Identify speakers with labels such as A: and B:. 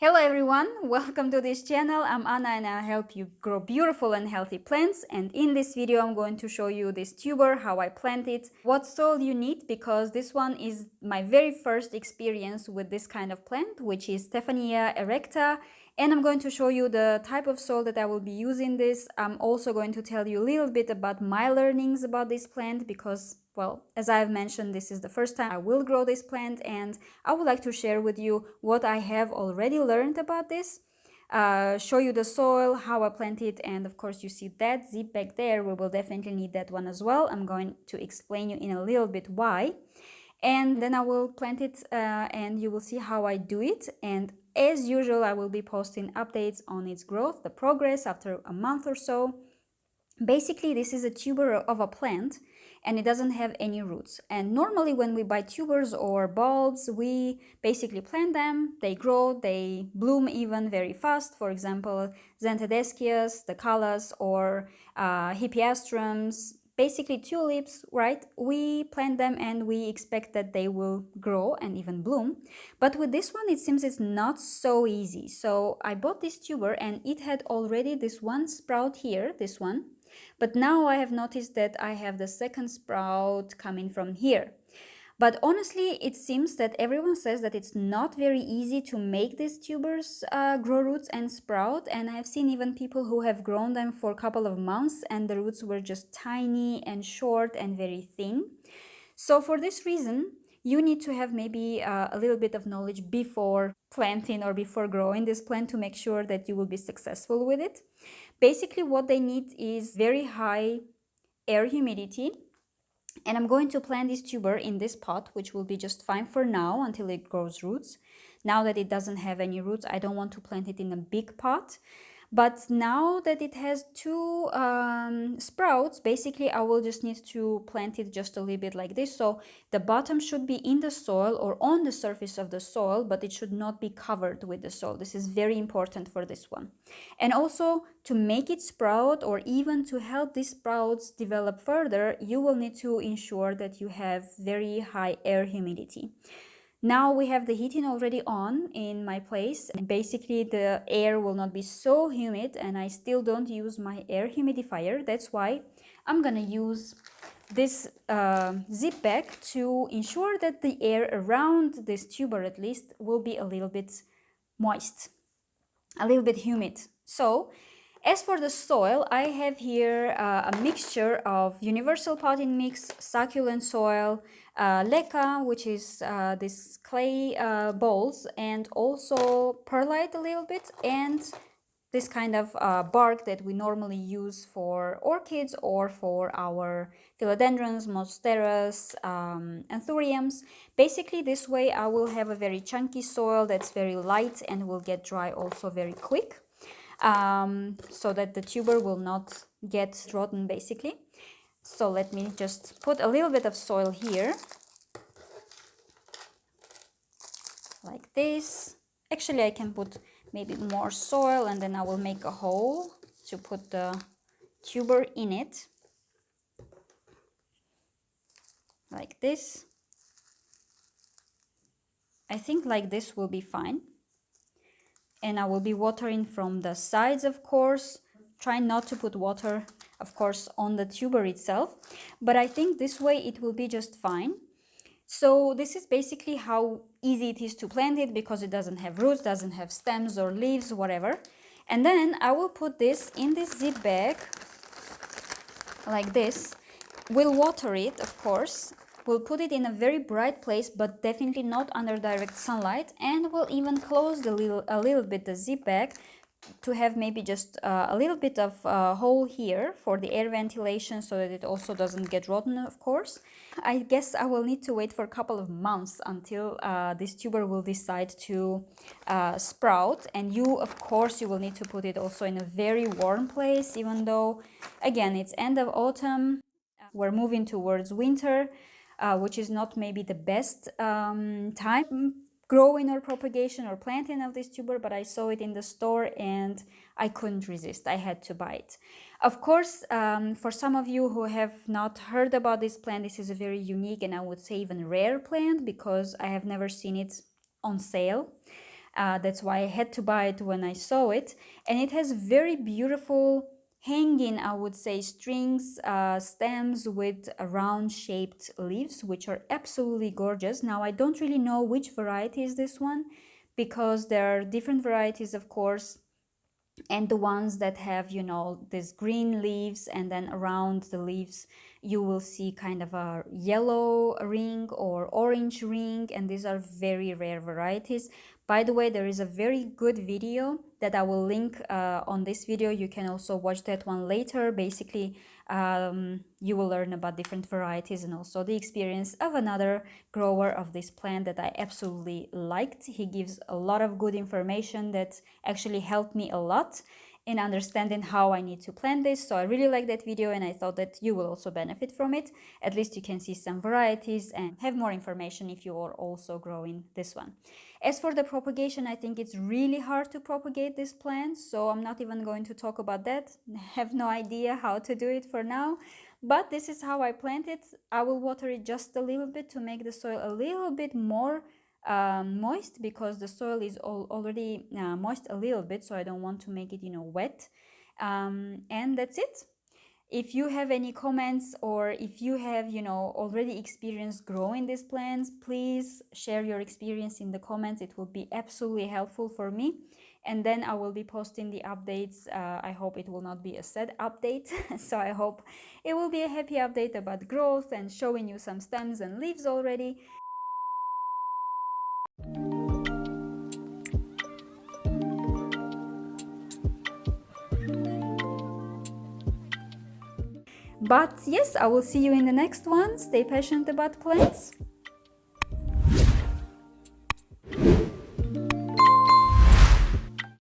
A: Hello everyone, welcome to this channel. I'm Anna and I'll help you grow beautiful and healthy plants. And in this video I'm going to show you this tuber, how I plant it, what soil you need, because this one is my very first experience with this kind of plant, which is Stephania Erecta. And I'm going to show you the type of soil that I will be using this. I'm also going to tell you a little bit about my learnings about this plant because, well, as I've mentioned, this is the first time I will grow this plant and I would like to share with you what I have already learned about this. Show you the soil, how I plant it, and of course you see that zip back there. We will definitely need that one as well. I'm going to explain you in a little bit why. And then I will plant it and you will see how I do it. And as usual, I will be posting updates on its growth, the progress after a month or so. Basically, this is a tuber of a plant and it doesn't have any roots. And normally when we buy tubers or bulbs, we basically plant them, they grow, they bloom even very fast. For example, Xanthidescius, the callas, or hippeastrums, basically tulips, right? We plant them and we expect that they will grow and even bloom. But with this one, it seems it's not so easy. So I bought this tuber and it had already this one sprout here, this one. But now I have noticed that I have the second sprout coming from here. But honestly, it seems that everyone says that it's not very easy to make these tubers grow roots and sprout. And I've seen even people who have grown them for a couple of months and the roots were just tiny and short and very thin. So for this reason, you need to have maybe a little bit of knowledge before planting or before growing this plant to make sure that you will be successful with it. Basically, what they need is very high air humidity. And I'm going to plant this tuber in this pot, which will be just fine for now until it grows roots. Now that it doesn't have any roots, I don't want to plant it in a big pot. But now that it has two sprouts, basically I will just need to plant it just a little bit like this. So the bottom should be in the soil or on the surface of the soil, but it should not be covered with the soil. This is very important for this one. And also to make it sprout or even to help these sprouts develop further, you will need to ensure that you have very high air humidity. Now we have the heating already on in my place and basically the air will not be so humid and I still don't use my air humidifier. That's why I'm gonna use this zip bag to ensure that the air around this tuber at least will be a little bit moist, a little bit humid. So as for the soil, I have here a mixture of universal potting mix, succulent soil, leca, which is this clay balls, and also perlite a little bit, and this kind of bark that we normally use for orchids or for our philodendrons, monsteras, anthuriums. Basically, this way I will have a very chunky soil that's very light and will get dry also very quick. So that the tuber will not get rotten basically. So let me just put a little bit of soil here, like this. Actually, I can put maybe more soil and then I will make a hole to put the tuber in it, like this. I think like this will be fine. And I will be watering from the sides, of course. Try not to put water, of course, on the tuber itself, but I think this way it will be just fine. So this is basically how easy it is to plant it because it doesn't have roots, doesn't have stems or leaves, whatever. And then I will put this in this zip bag like this. We'll water it, of course. We'll put it in a very bright place, but definitely not under direct sunlight. And we'll even close a little bit the zip bag to have maybe just a little bit of hole here for the air ventilation so that it also doesn't get rotten, of course. I guess I will need to wait for a couple of months until this tuber will decide to sprout. And you, of course, you will need to put it also in a very warm place, even though, again, it's end of autumn. We're moving towards winter, which is not maybe the best time growing or propagation or planting of this tuber, but I saw it in the store and I couldn't resist. I had to buy it. Of course, for some of you who have not heard about this plant, this is a very unique and I would say even rare plant because I have never seen it on sale. That's why I had to buy it when I saw it. And it has very beautiful hanging, I would say, strings, stems with round shaped leaves, which are absolutely gorgeous. Now, I don't really know which variety is this one, because there are different varieties, of course, and the ones that have, you know, these green leaves, and then around the leaves you will see kind of a yellow ring or orange ring, and these are very rare varieties. By the way, there is a very good video that I will link on this video. You can also watch that one later. Basically, you will learn about different varieties and also the experience of another grower of this plant that I absolutely liked. He gives a lot of good information that actually helped me a lot in understanding how I need to plant this. So I really like that video, and I thought that you will also benefit from it. At least you can see some varieties and have more information if you are also growing this one. As for the propagation, I think it's really hard to propagate this plant, so I'm not even going to talk about that. I have no idea how to do it for now, but this is how I plant it. I will water it just a little bit to make the soil a little bit more moist, because the soil is already moist a little bit, so I don't want to make it, you know, wet. And that's it. If you have any comments, or if you have, you know, already experienced growing these plants, please share your experience in the comments. It will be absolutely helpful for me. And then I will be posting the updates. I hope it will not be a sad update. So I hope it will be a happy update about growth and showing you some stems and leaves already. But yes, I will see you in the next one. Stay patient about plants.